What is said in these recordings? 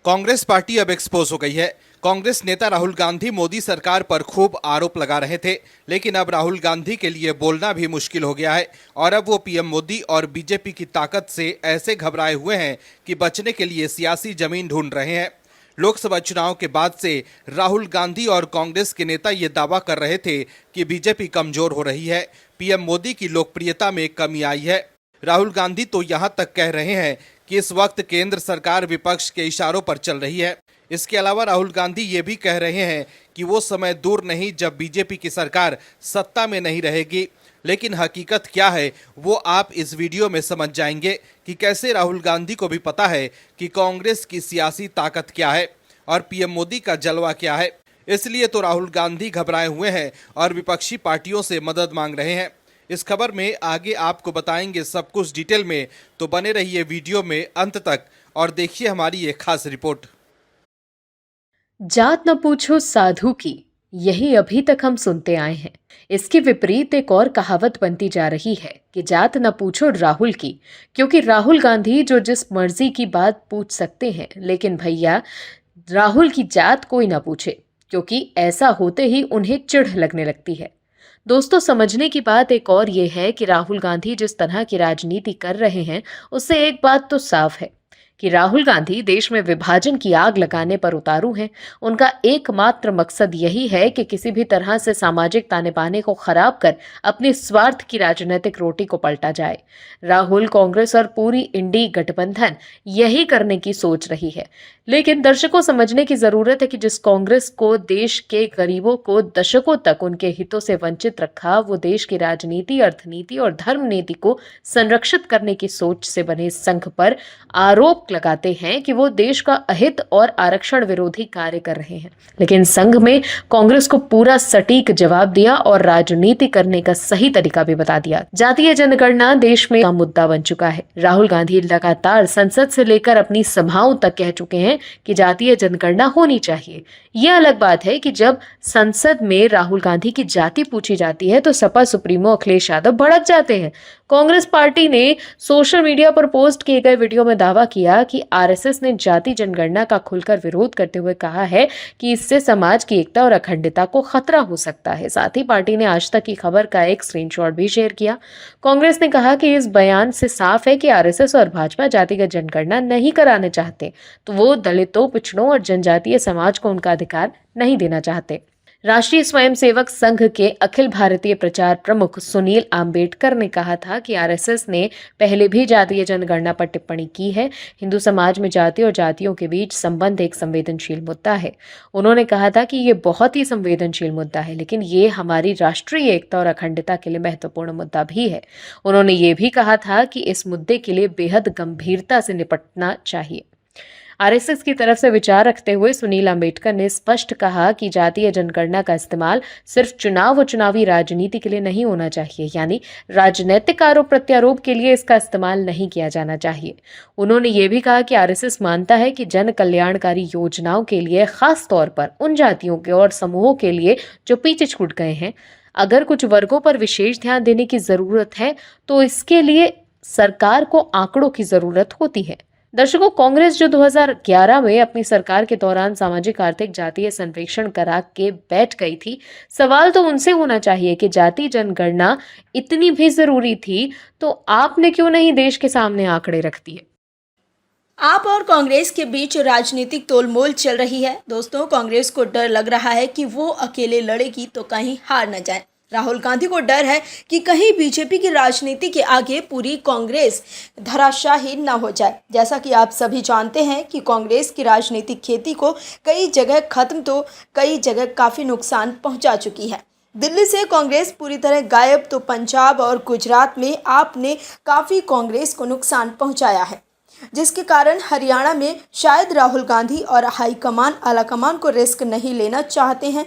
Congress party अब expose हो गई है। कांग्रेस नेता राहुल गांधी मोदी सरकार पर खूब आरोप लगा रहे थे, लेकिन अब राहुल गांधी के लिए बोलना भी मुश्किल हो गया है और अब वो पीएम मोदी और बीजेपी की ताकत से ऐसे घबराए हुए हैं कि बचने के लिए सियासी जमीन ढूंढ रहे हैं। लोकसभा चुनाव के बाद से राहुल गांधी और कांग्रेस के नेता ये दावा कर रहे थे कि बीजेपी कमजोर हो रही है, पीएम मोदी की लोकप्रियता में कमी आई है। राहुल गांधी तो यहां तक कह रहे हैं कि इस वक्त केंद्र सरकार विपक्ष के इशारों पर चल रही है। इसके अलावा राहुल गांधी ये भी कह रहे हैं कि वो समय दूर नहीं जब बीजेपी की सरकार सत्ता में नहीं रहेगी। लेकिन हकीकत क्या है वो आप इस वीडियो में समझ जाएंगे कि कैसे राहुल गांधी को भी पता है कि कांग्रेस की सियासी ताकत क्या है और पीएम मोदी का जलवा क्या है। इसलिए तो राहुल गांधी घबराए हुए हैं और विपक्षी पार्टियों से मदद मांग रहे हैं। इस खबर में आगे आपको बताएंगे सब कुछ डिटेल में, तो बने रहिए वीडियो में अंत तक और देखिए हमारी ये खास रिपोर्ट। जात न पूछो साधु की, यही अभी तक हम सुनते आए हैं। इसके विपरीत एक और कहावत बनती जा रही है कि जात न पूछो राहुल की, क्योंकि राहुल गांधी जो जिस मर्जी की बात पूछ सकते हैं, लेकिन भैया राहुल की जात कोई ना पूछे, क्योंकि ऐसा होते ही उन्हें चिढ़ लगने लगती है। दोस्तों, समझने की बात एक और ये है कि राहुल गांधी जिस तरह की राजनीति कर रहे हैं, उससे एक बात तो साफ है कि राहुल गांधी देश में विभाजन की आग लगाने पर उतारू हैं। उनका एकमात्र मकसद यही है कि किसी भी तरह से सामाजिक ताने बाने को खराब कर अपने स्वार्थ की राजनीतिक रोटी को पलटा जाए। राहुल, कांग्रेस और पूरी इंडी गठबंधन यही करने की सोच रही है। लेकिन दर्शकों, समझने की जरूरत है कि जिस कांग्रेस को देश के गरीबों को दशकों तक उनके हितों से वंचित रखा, वो देश की राजनीति, अर्थनीति और धर्म नीति को संरक्षित करने की सोच से बने संघ पर आरोप लगाते हैं कि वो देश का अहित और आरक्षण विरोधी कार्य कर रहे हैं। लेकिन संघ में कांग्रेस को पूरा सटीक जवाब दिया और राजनीति करने का सही तरीका भी बता दिया। जातीय जनगणना देश में का मुद्दा बन चुका है। राहुल गांधी लगातार संसद से लेकर अपनी सभाओं तक कह चुके हैं कि जातीय जनगणना होनी चाहिए। यह अलग बात है कि जब संसद में राहुल गांधी की जाति पूछी जाती है तो सपा सुप्रीमो अखिलेश यादव भड़क जाते हैं। कांग्रेस पार्टी ने सोशल मीडिया पर पोस्ट किए गए वीडियो में दावा किया कि आरएसएस ने जाति जनगणना का खुलकर विरोध करते हुए कहा है कि इससे समाज की एकता और अखंडता को खतरा हो सकता है। साथ ही पार्टी ने आज तक की खबर का एक स्क्रीनशॉट भी शेयर किया। कांग्रेस ने कहा कि इस बयान से साफ है कि आरएसएस और भाजपा जातिगत जनगणना नहीं कराने चाहते, तो वो दलितों, पिछड़ों और जनजातीय समाज को उनका अधिकार नहीं देना चाहते। राष्ट्रीय स्वयंसेवक संघ के अखिल भारतीय प्रचार प्रमुख सुनील आम्बेडकर ने कहा था कि आरएसएस ने पहले भी जातीय जनगणना पर टिप्पणी की है। हिंदू समाज में जाति और जातियों के बीच संबंध एक संवेदनशील मुद्दा है। उन्होंने कहा था कि ये बहुत ही संवेदनशील मुद्दा है, लेकिन ये हमारी राष्ट्रीय एकता और अखंडता के लिए महत्वपूर्ण मुद्दा भी है। उन्होंने ये भी कहा था कि इस मुद्दे के लिए बेहद गंभीरता से निपटना चाहिए। आरएसएस की तरफ से विचार रखते हुए सुनील आम्बेडकर ने स्पष्ट कहा कि जातीय जनगणना का इस्तेमाल सिर्फ चुनाव और चुनावी राजनीति के लिए नहीं होना चाहिए, यानी राजनीतिक आरोप प्रत्यारोप के लिए इसका इस्तेमाल नहीं किया जाना चाहिए। उन्होंने ये भी कहा कि आरएसएस मानता है कि जन कल्याणकारी योजनाओं के लिए, खास तौर पर उन जातियों के और समूहों के लिए जो पीछे छूट गए हैं, अगर कुछ वर्गों पर विशेष ध्यान देने की जरूरत है तो इसके लिए सरकार को आंकड़ों की जरूरत होती है। दर्शकों, कांग्रेस जो 2011 में अपनी सरकार के दौरान सामाजिक आर्थिक जातीय सर्वेक्षण करा के बैठ गई थी, सवाल तो उनसे होना चाहिए कि जाति जनगणना इतनी भी जरूरी थी तो आपने क्यों नहीं देश के सामने आंकड़े रख दिए। आप और कांग्रेस के बीच राजनीतिक तोलमोल चल रही है। दोस्तों, कांग्रेस को डर लग रहा है कि वो अकेले लड़ेगी तो कहीं हार न जाए। राहुल गांधी को डर है कि कहीं बीजेपी की राजनीति के आगे पूरी कांग्रेस धराशायी न हो जाए। जैसा कि आप सभी जानते हैं कि कांग्रेस की राजनीतिक खेती को कई जगह खत्म तो कई जगह काफ़ी नुकसान पहुंचा चुकी है। दिल्ली से कांग्रेस पूरी तरह गायब, तो पंजाब और गुजरात में आपने काफ़ी कांग्रेस को नुकसान पहुंचाया है, जिसके कारण हरियाणा में शायद राहुल गांधी और हाईकमान, आलाकमान को रिस्क नहीं लेना चाहते हैं।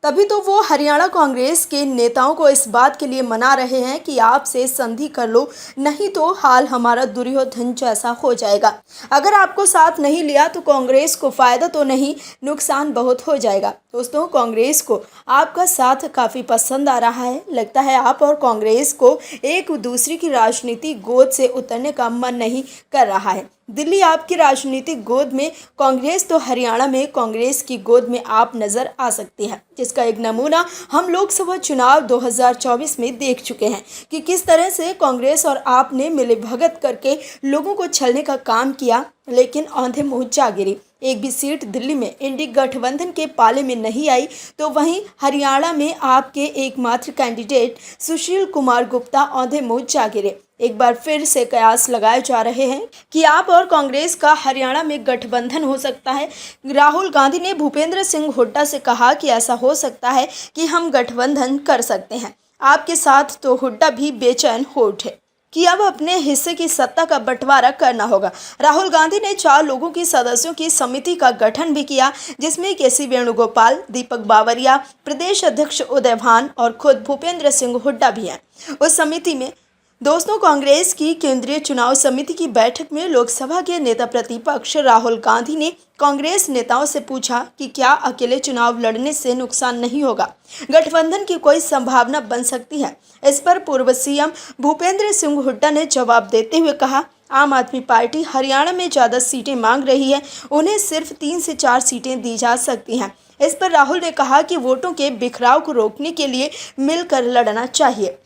तभी तो वो हरियाणा कांग्रेस के नेताओं को इस बात के लिए मना रहे हैं कि आपसे संधि कर लो, नहीं तो हाल हमारा दुर्योधन जैसा हो जाएगा। अगर आपको साथ नहीं लिया तो कांग्रेस को फ़ायदा तो नहीं, नुकसान बहुत हो जाएगा। दोस्तों, कांग्रेस को आपका साथ काफ़ी पसंद आ रहा है। लगता है आप और कांग्रेस को एक दूसरे की राजनीति गोद से उतरने का मन नहीं कर रहा है। दिल्ली आपकी राजनीतिक गोद में कांग्रेस तो हरियाणा में कांग्रेस की गोद में आप नजर आ सकती है, जिसका एक नमूना हम लोकसभा चुनाव 2024 में देख चुके हैं कि किस तरह से कांग्रेस और आप ने मिलीभगत करके लोगों को छलने का काम किया, लेकिन औंधे मुंह जा गिरी। एक भी सीट दिल्ली में इंडी गठबंधन के पाले में नहीं आई, तो वहीं हरियाणा में आपके एकमात्र कैंडिडेट सुशील कुमार गुप्ता औंधे मुंह जा गिरे। एक बार फिर से कयास लगाए जा रहे हैं कि आप और कांग्रेस का हरियाणा में गठबंधन हो सकता है। राहुल गांधी ने भूपेंद्र सिंह हुड्डा से कहा कि ऐसा हो सकता है कि हम गठबंधन कर सकते हैं आपके साथ, तो हुड्डा भी बेचैन हो उठे कि अब अपने हिस्से की सत्ता का बंटवारा करना होगा। राहुल गांधी ने 4 लोगों की सदस्यों की समिति का गठन भी किया, जिसमें केसी वेणुगोपाल, दीपक बावरिया, प्रदेश अध्यक्ष उदय भान और खुद भूपेंद्र सिंह हुड्डा भी हैं। उस समिति में दोस्तों, कांग्रेस की केंद्रीय चुनाव समिति की बैठक में लोकसभा के नेता प्रतिपक्ष राहुल गांधी ने कांग्रेस नेताओं से पूछा कि क्या अकेले चुनाव लड़ने से नुकसान नहीं होगा, गठबंधन की कोई संभावना बन सकती है। इस पर पूर्व सीएम भूपेंद्र सिंह हुड्डा ने जवाब देते हुए कहा, आम आदमी पार्टी हरियाणा में ज़्यादा सीटें मांग रही है, उन्हें सिर्फ 3 से 4 सीटें दी जा सकती हैं। इस पर राहुल ने कहा कि वोटों के बिखराव को रोकने के लिए मिलकर लड़ना चाहिए।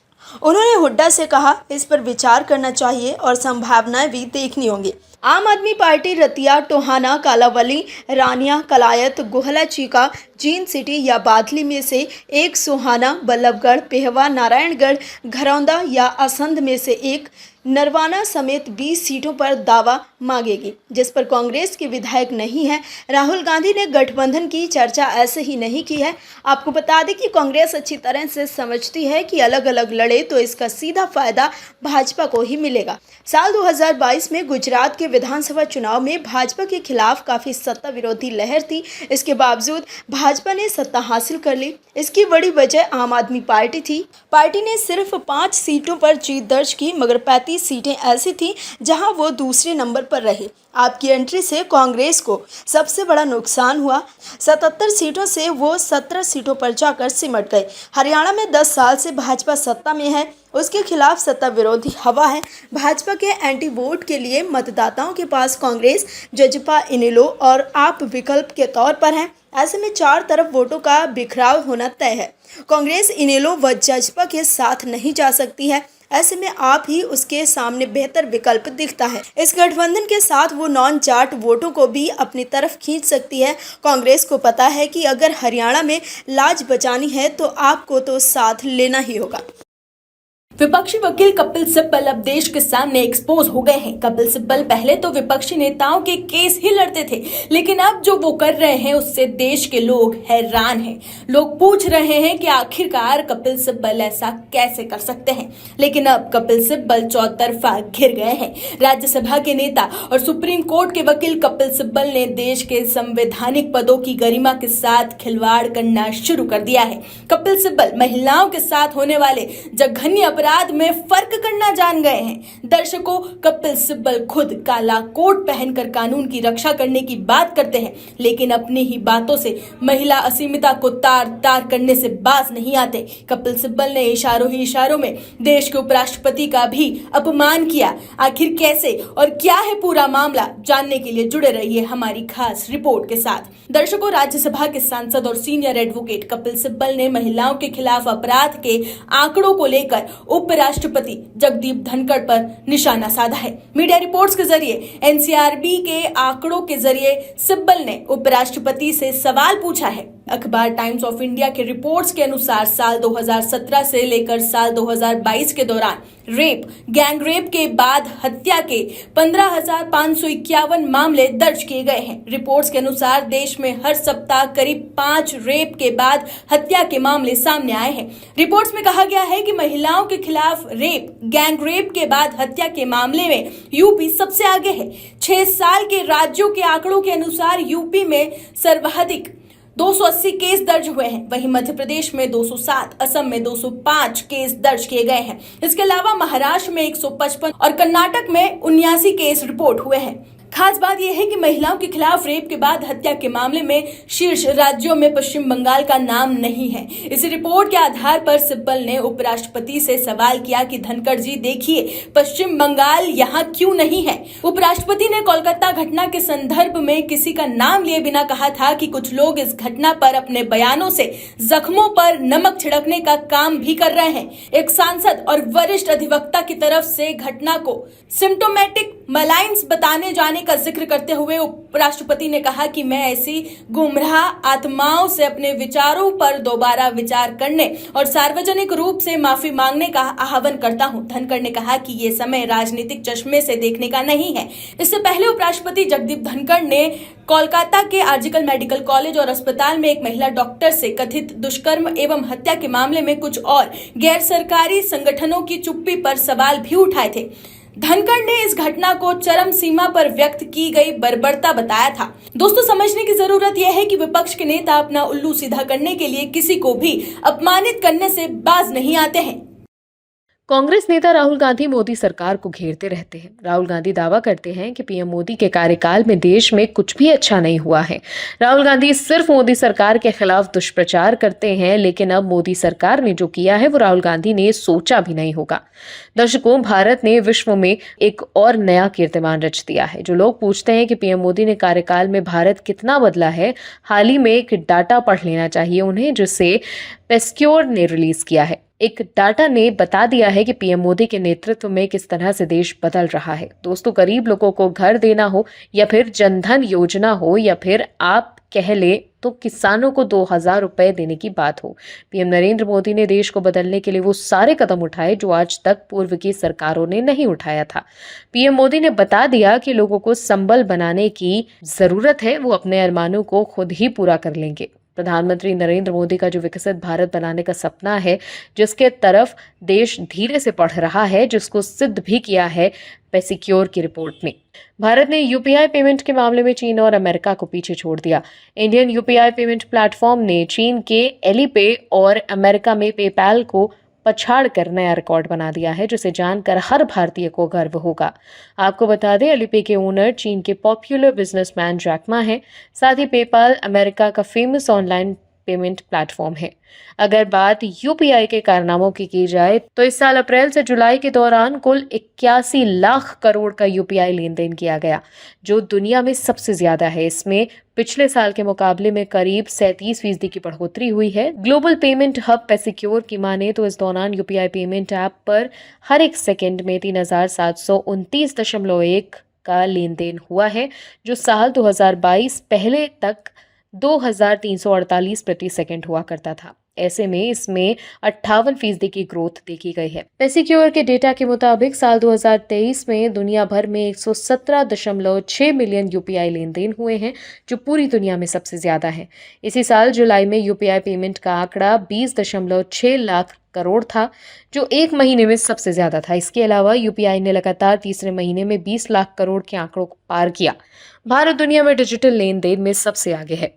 उन्होंने हुड्डा से कहा, इस पर विचार करना चाहिए और संभावनाएं भी देखनी होंगी। आम आदमी पार्टी रतिया, टोहाना, कालावली, रानिया, कलायत, गोहला चीका, जींद सिटी या बादली में से एक, सोहाना, बल्लभगढ़, पेहवा, नारायणगढ़, घरौंदा या असंध में से एक, नरवाना समेत 20 सीटों पर दावा मांगेगी, जिस पर कांग्रेस के विधायक नहीं है। राहुल गांधी ने गठबंधन की चर्चा ऐसे ही नहीं की है। आपको बता दें कि कांग्रेस अच्छी तरह से समझती है कि अलग अलग लड़े तो इसका सीधा फायदा भाजपा को ही मिलेगा। साल 2022 में गुजरात के विधानसभा चुनाव में भाजपा के खिलाफ काफी सत्ता विरोधी लहर थी। इसके बावजूद भाजपा ने सत्ता हासिल कर ली। इसकी बड़ी वजह आम आदमी पार्टी थी। पार्टी ने सिर्फ 5 सीटों पर जीत दर्ज की, मगर 35 सीटें ऐसी थी जहां वो दूसरे नंबर पर रहे। आपकी एंट्री से कांग्रेस को सबसे बड़ा नुकसान हुआ। 77 सीटों से वो 17 सीटों पर जाकर सिमट गए। हरियाणा में 10 साल से भाजपा सत्ता में है, उसके खिलाफ सत्ता विरोधी हवा है। भाजपा के एंटी वोट के लिए मतदाताओं के पास कांग्रेस, जजपा, इनेलो और आप विकल्प के तौर पर हैं। ऐसे में 4 तरफ वोटों का बिखराव होना तय है। कांग्रेस इनेलो व जजपा के साथ नहीं जा सकती है। ऐसे में आप ही उसके सामने बेहतर विकल्प दिखता है। इस गठबंधन के साथ वो नॉन जाट वोटों को भी अपनी तरफ खींच सकती है। कांग्रेस को पता है कि अगर हरियाणा में लाज बचानी है तो आपको तो साथ लेना ही होगा। विपक्षी वकील कपिल सिब्बल अब देश के सामने एक्सपोज हो गए हैं। कपिल सिब्बल पहले तो विपक्षी नेताओं के केस ही लड़ते थे, लेकिन अब जो वो कर रहे हैं उससे देश के लोग हैरान हैं। लोग पूछ रहे हैं कि आखिरकार कपिल सिब्बल ऐसा कैसे कर सकते हैं। लेकिन अब कपिल सिब्बल चौतरफा घिर गए हैं। राज्यसभा के नेता और सुप्रीम कोर्ट के वकील कपिल सिब्बल ने देश के संवैधानिक पदों की गरिमा के साथ खिलवाड़ करना शुरू कर दिया है। कपिल सिब्बल महिलाओं के साथ होने वाले जघन्य अपराध में फर्क करना जान गए हैं। दर्शकों, कपिल सिब्बल खुद काला कोट पहनकर कानून की रक्षा करने की बात करते हैं, लेकिन अपनी ही बातों से महिला असीमिता को तार तार करने से बाज नहीं आते। कपिल सिब्बल ने इशारों ही इशारों में देश के उपराष्ट्रपति का भी अपमान किया। आखिर कैसे और क्या है पूरा मामला, जानने के लिए जुड़े रहिए हमारी खास रिपोर्ट के साथ। दर्शकों, राज्यसभा के सांसद और सीनियर एडवोकेट कपिल सिब्बल ने महिलाओं के खिलाफ अपराध के आंकड़ों को लेकर उपराष्ट्रपति जगदीप धनखड़ पर निशाना साधा है। मीडिया रिपोर्ट्स के जरिए एनसीआरबी के आंकड़ों के जरिए सिब्बल ने उपराष्ट्रपति से सवाल पूछा है। अखबार टाइम्स ऑफ इंडिया के रिपोर्ट्स के अनुसार साल 2017 से लेकर साल 2022 के दौरान रेप, गैंग रेप के बाद हत्या के 15,551 मामले दर्ज किए गए हैं। रिपोर्ट्स के अनुसार देश में हर सप्ताह करीब 5 रेप के बाद हत्या के मामले सामने आए हैं। रिपोर्ट्स में कहा गया है कि महिलाओं के खिलाफ रेप, गैंग रेप के बाद हत्या के मामले में यूपी सबसे आगे है। 6 साल के राज्यों के आंकड़ों के अनुसार यूपी में सर्वाधिक 280 केस दर्ज हुए हैं। वहीं मध्य प्रदेश में 207, असम में 205 केस दर्ज किए गए हैं। इसके अलावा महाराष्ट्र में 155 और कर्नाटक में 79 केस रिपोर्ट हुए हैं। खास बात यह है कि महिलाओं के खिलाफ रेप के बाद हत्या के मामले में शीर्ष राज्यों में पश्चिम बंगाल का नाम नहीं है। इस रिपोर्ट के आधार पर सिब्बल ने उपराष्ट्रपति से सवाल किया कि धनखड़ जी देखिए, पश्चिम बंगाल यहाँ क्यों नहीं है। उपराष्ट्रपति ने कोलकाता घटना के संदर्भ में किसी का नाम लिए बिना कहा था कि कुछ लोग इस घटना पर अपने बयानों से जख्मों पर नमक छिड़कने का काम भी कर रहे हैं। एक सांसद और वरिष्ठ अधिवक्ता की तरफ से घटना को सिम्टोमेटिक मलाइंस बताने जाने का जिक्र करते हुए उपराष्ट्रपति ने कहा कि मैं ऐसी गुमराह आत्माओं से अपने विचारों पर दोबारा विचार करने और सार्वजनिक रूप से माफी मांगने का आह्वान करता हूं। धनखड़ ने कहा कि ये समय राजनीतिक चश्मे से देखने का नहीं है। इससे पहले उपराष्ट्रपति जगदीप धनखड़ ने कोलकाता के आरजीकर मेडिकल कॉलेज और अस्पताल में एक महिला डॉक्टर से कथित दुष्कर्म एवं हत्या के मामले में कुछ और गैर सरकारी संगठनों की चुप्पी पर सवाल भी उठाए थे। धनखड़ ने इस घटना को चरम सीमा पर व्यक्त की गई बर्बरता बताया था। दोस्तों, समझने की जरूरत यह है कि विपक्ष के नेता अपना उल्लू सीधा करने के लिए किसी को भी अपमानित करने से बाज नहीं आते हैं। कांग्रेस नेता राहुल गांधी मोदी सरकार को घेरते रहते हैं। राहुल गांधी दावा करते हैं कि पीएम मोदी के कार्यकाल में देश में कुछ भी अच्छा नहीं हुआ है। राहुल गांधी सिर्फ मोदी सरकार के खिलाफ दुष्प्रचार करते हैं, लेकिन अब मोदी सरकार ने जो किया है वो राहुल गांधी ने सोचा भी नहीं होगा। दर्शकों, भारत ने विश्व में एक और नया कीर्तिमान रच दिया है। जो लोग पूछते हैं कि पीएम मोदी ने कार्यकाल में भारत कितना बदला है, हाल ही में एक डाटा पढ़ लेना चाहिए उन्हें, जिसे पेस्क्योर ने रिलीज किया है। एक डाटा ने बता दिया है कि पीएम मोदी के नेतृत्व में किस तरह से देश बदल रहा है। दोस्तों, गरीब लोगों को घर देना हो या फिर जनधन योजना हो या फिर आप कह ले तो किसानों को 2000 रुपए देने की बात हो, पीएम नरेंद्र मोदी ने देश को बदलने के लिए वो सारे कदम उठाए जो आज तक पूर्व की सरकारों ने नहीं उठाया था। पीएम मोदी ने बता दिया कि लोगों को संबल बनाने की जरूरत है, वो अपने अरमानों को खुद ही पूरा कर लेंगे। प्रधानमंत्री नरेंद्र मोदी का जो विकसित भारत बनाने का सपना है, जिसके तरफ देश धीरे से बढ़ रहा है, जिसको सिद्ध भी किया है पेसिक्योर की रिपोर्ट ने। भारत ने यूपीआई पेमेंट के मामले में चीन और अमेरिका को पीछे छोड़ दिया। इंडियन यूपीआई पेमेंट प्लेटफॉर्म ने चीन के एलीपे और अमेरिका में पेपैल को पछाड़ कर नया रिकॉर्ड बना दिया है, जिसे जानकर हर भारतीय को गर्व होगा। आपको बता दें, एलीपे के ओनर चीन के पॉपुलर बिजनेसमैन जैक मा हैं। साथ ही पेपाल अमेरिका का फेमस ऑनलाइन पेमेंट प्लेटफॉर्म है। अगर बात यूपीआई के कारनामों की जाए तो इस साल अप्रैल से जुलाई के दौरान कुल 81 लाख करोड़ का यूपीआई लेन देन किया गया, जो दुनिया में सबसे ज्यादा है। इसमें पिछले साल के मुकाबले में करीब 37% की बढ़ोतरी हुई है। ग्लोबल पेमेंट हब पेसिक्योर की माने तो इस दौरान यूपीआई पेमेंट ऐप पर हर एक सेकेंड में 3729.1 का लेन देन हुआ है, जो साल 2022 पहले तक 2348 प्रति सेकंड हुआ करता था। ऐसे में इसमें 58% की ग्रोथ देखी गई है। पेसिक्योर के डेटा के मुताबिक साल 2023 में दुनिया भर में 117.6 मिलियन यूपीआई लेन देन हुए हैं, जो पूरी दुनिया में सबसे ज्यादा है। इसी साल जुलाई में यूपीआई पेमेंट का आंकड़ा 20.6 लाख करोड़ था, जो एक महीने में सबसे ज्यादा था। इसके अलावा यूपीआई ने लगातार तीसरे महीने में 20 लाख करोड़ के आंकड़ों को पार किया। भारत दुनिया में डिजिटल लेन देन में सबसे आगे है।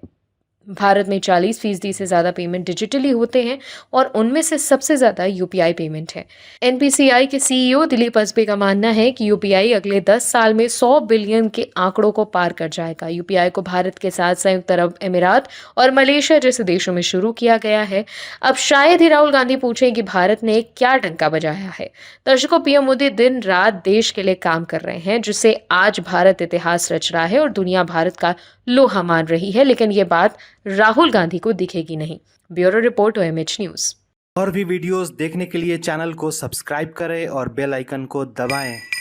भारत में 40% से ज्यादा पेमेंट डिजिटली होते हैं और उनमें से सबसे ज्यादा यूपीआई पेमेंट है। एनपीसीआई के सीईओ दिलीप असबे का मानना है कि यूपीआई अगले 10 साल में 100 बिलियन के आंकड़ों को पार कर जाएगा। यूपीआई को भारत के साथ संयुक्त अरब अमीरात और मलेशिया जैसे देशों में शुरू किया गया है। अब शायद ही राहुल गांधी पूछें कि भारत ने क्या डंका बजाया है। दर्शकों, पीएम मोदी दिन रात देश के लिए काम कर रहे हैं, जिससे आज भारत इतिहास रच रहा है और दुनिया भारत का लोहा मान रही है, लेकिन ये बात राहुल गांधी को दिखेगी नहीं। Bureau report OMH news. और भी वीडियोस देखने के लिए चैनल को सब्सक्राइब करें और बेल आइकन को दबाएं।